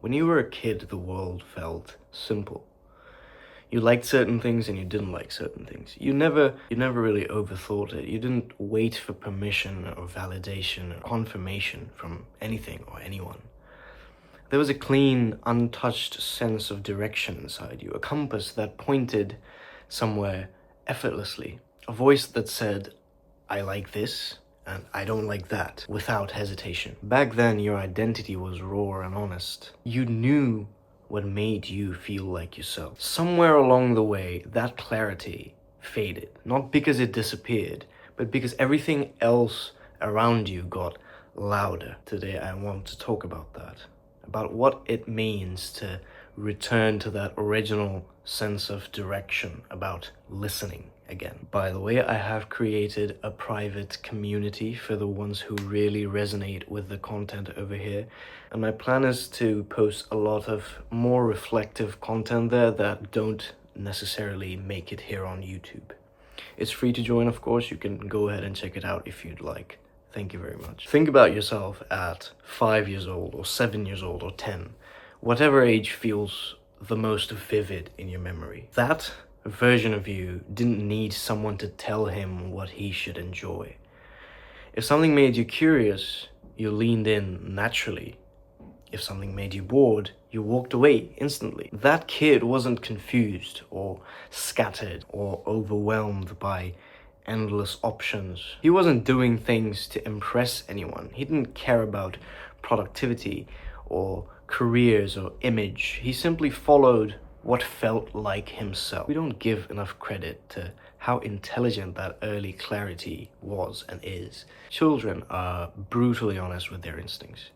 When you were a kid, the world felt simple. You liked certain things and you didn't like certain things. You never really overthought it. You didn't wait for permission or validation or confirmation from anything or anyone. There was a clean, untouched sense of direction inside you, a compass that pointed somewhere effortlessly, a voice that said, I like this, and I don't like that, without hesitation. Back then, your identity was raw and honest. You knew what made you feel like yourself. Somewhere along the way, that clarity faded. Not because it disappeared, but because everything else around you got louder. Today, I want to talk about that. About what it means to return to that original sense of direction, about listening again. By the way, I have created a private community for the ones who really resonate with the content over here, and my plan is to post a lot of more reflective content there that don't necessarily make it here on YouTube. It's free to join, of course. You can go ahead and check it out if you'd like. Thank you very much. Think about yourself at 5 years old or 7 years old or 10, whatever age feels the most vivid in your memory. That version of you didn't need someone to tell him what he should enjoy. If something made you curious, you leaned in naturally. If something made you bored, you walked away instantly. That kid wasn't confused or scattered or overwhelmed by endless options. He wasn't doing things to impress anyone. He didn't care about productivity or careers or image. He simply followed what felt like himself. We don't give enough credit to how intelligent that early clarity was and is. Children are brutally honest with their instincts.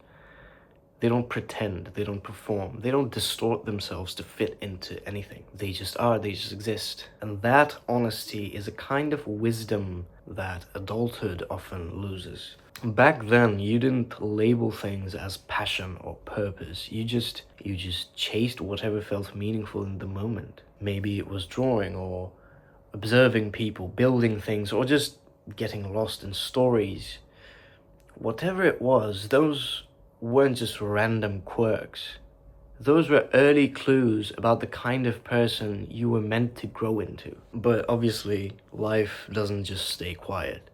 They don't pretend, they don't perform, they don't distort themselves to fit into anything. They just are, they just exist. And that honesty is a kind of wisdom that adulthood often loses. Back then, you didn't label things as passion or purpose. You just chased whatever felt meaningful in the moment. Maybe it was drawing or observing people, building things, or just getting lost in stories. Whatever it was, those weren't just random quirks. Those were early clues about the kind of person you were meant to grow into. But obviously, life doesn't just stay quiet.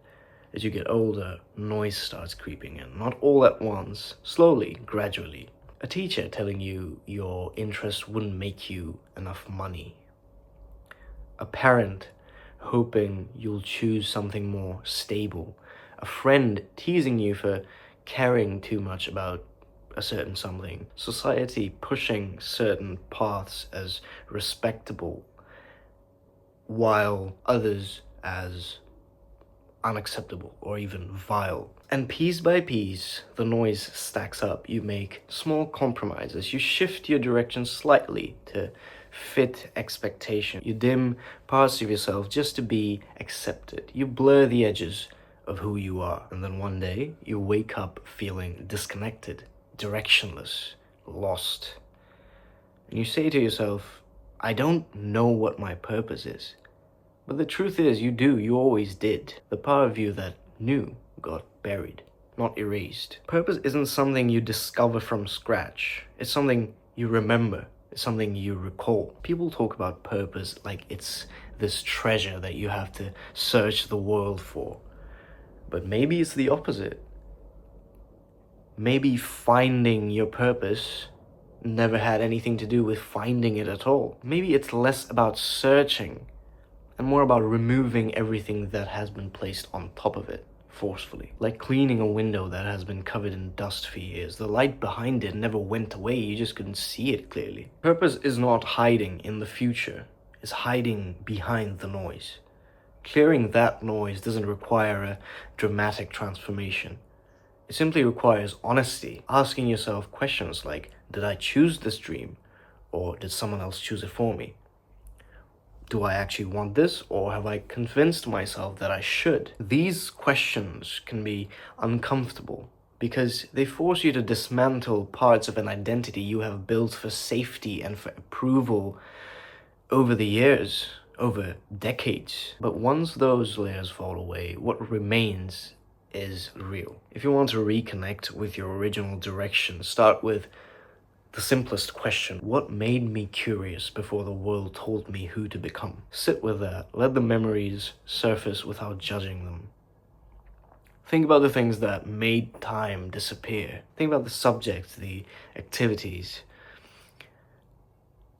As you get older, noise starts creeping in. Not all at once, slowly, gradually. A teacher telling you your interest wouldn't make you enough money. A parent hoping you'll choose something more stable. A friend teasing you for caring too much about a certain something. Society pushing certain paths as respectable, while others as unacceptable or even vile. And piece by piece, the noise stacks up. You make small compromises. You shift your direction slightly to fit expectation. You dim parts of yourself just to be accepted. You blur the edges of who you are. And then one day, you wake up feeling disconnected, directionless, lost. And you say to yourself, I don't know what my purpose is. But the truth is, you do. You always did. The part of you that knew got buried, not erased. Purpose isn't something you discover from scratch. It's something you remember. It's something you recall. People talk about purpose like it's this treasure that you have to search the world for. But maybe it's the opposite. Maybe finding your purpose never had anything to do with finding it at all. Maybe it's less about searching and more about removing everything that has been placed on top of it forcefully. Like cleaning a window that has been covered in dust for years. The light behind it never went away, you just couldn't see it clearly. Purpose is not hiding in the future, it's hiding behind the noise. Clearing that noise doesn't require a dramatic transformation. It simply requires honesty, asking yourself questions like, did I choose this dream, or did someone else choose it for me? Do I actually want this, or have I convinced myself that I should? These questions can be uncomfortable because they force you to dismantle parts of an identity you have built for safety and for approval over the years, over decades. But once those layers fall away, what remains is real. If you want to reconnect with your original direction, start with The simplest question: what made me curious before the world told me who to become? Sit with that. Let the memories surface without judging them. Think about the things that made time disappear. Think about the subjects, the activities,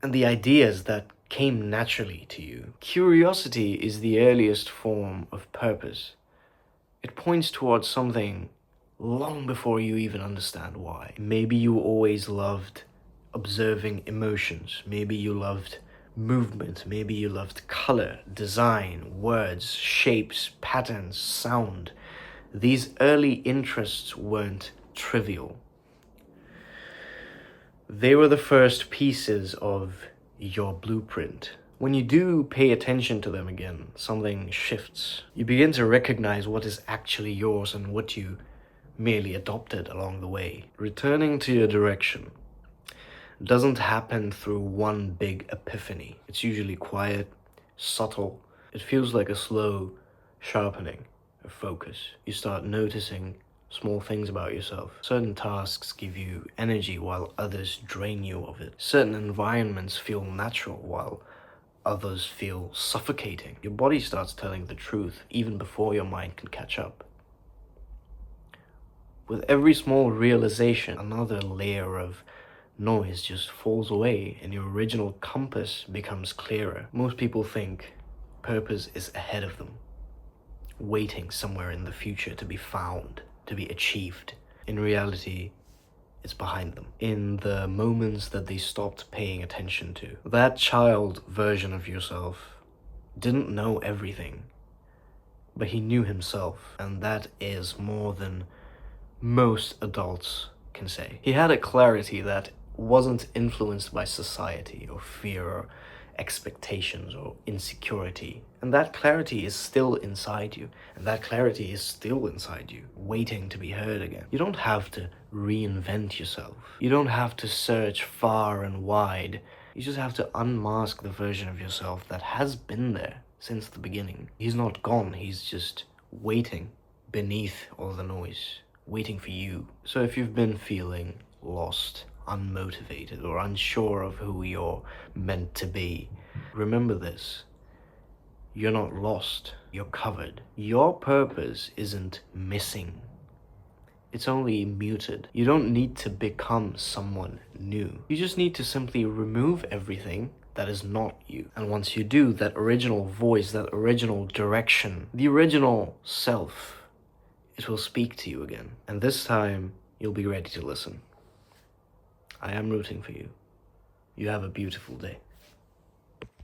and the ideas that came naturally to you. Curiosity is the earliest form of purpose. It points towards something long before you even understand why. Maybe you always loved observing emotions. Maybe you loved movement. Maybe you loved color, design, words, shapes, patterns, sound. These early interests weren't trivial. They were the first pieces of your blueprint. When you do pay attention to them again, something shifts. You begin to recognize what is actually yours and what you merely adopted along the way. Returning to your direction doesn't happen through one big epiphany. It's usually quiet, subtle. It feels like a slow sharpening of focus. You start noticing small things about yourself. Certain tasks give you energy while others drain you of it. Certain environments feel natural while others feel suffocating. Your body starts telling the truth even before your mind can catch up. With every small realization, another layer of noise just falls away and your original compass becomes clearer. Most people think purpose is ahead of them, waiting somewhere in the future to be found, to be achieved. In reality, it's behind them, in the moments that they stopped paying attention to. That child version of yourself didn't know everything, but he knew himself, and that is more than most adults can say. He had a clarity that wasn't influenced by society or fear or expectations or insecurity. And that clarity is still inside you. And that clarity is still inside you, waiting to be heard again. You don't have to reinvent yourself. You don't have to search far and wide. You just have to unmask the version of yourself that has been there since the beginning. He's not gone, he's just waiting beneath all the noise, waiting for you. So if you've been feeling lost, unmotivated, or unsure of who you're meant to be, remember this: you're not lost, you're covered. Your purpose isn't missing, it's only muted. You don't need to become someone new. You just need to simply remove everything that is not you. And once you do, that original voice, that original direction, the original self, it will speak to you again. And this time, you'll be ready to listen. I am rooting for you. You have a beautiful day.